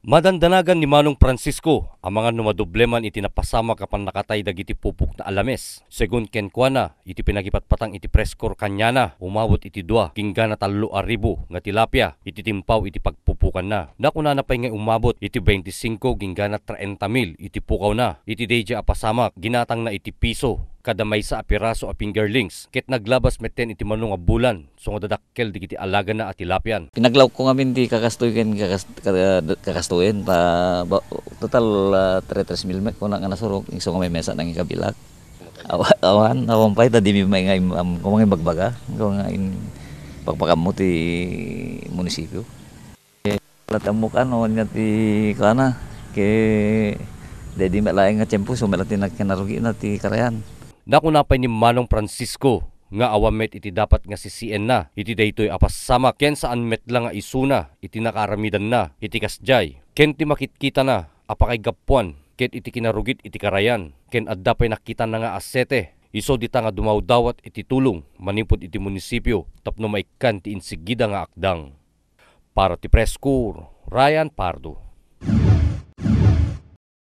Madandanagan ni Manong Francisco ang mga numadubleman iti napasama kapan nakatay dagiti pupuk na alames. Segun kenkwana iti pinagipatpatang iti preskor kanyana umawot iti 2 kinggana 3,000 nga tilapia iti timpaw iti pagpupukan na. Nakuna na pay nga umabot iti 25 kinggana 30,000 iti pukaw na. Iti deja apasamak ginatang na iti piso kada may sa apiraso a fingerlings ket naglabas metten iti manong nga bulan so nga dadakkel digiti alaga na at tilapyan. Pinaglaw ko ngamin di kakastuyin kakastuyin pa total 3,000 mek ko na nga nasurok iso nga may mesa nang ikabilak. Awan pay ta di mi may nga kumang bagbaga ko nga in pagpakamuti munisipyo. Latamukan no nya ti kana ke dedi malaing nga tiempo so melati nagkanarugi na ti karayan. Nakunapay ni Manong Francisco nga awamet iti dapat nga sisien na iti daytoy apasama ken saan met lang nga isuna iti nakaramidan na iti kasjay ken ti makitkita na apakay gappuan ken iti kinarugit iti karayan ken adda pay nakita na nga asete iso dita nga dumawdawat iti tulong manimpod iti munisipyo tapno maikkan ti insigida nga akdang. Para ti Preskor, Ryan Pardo.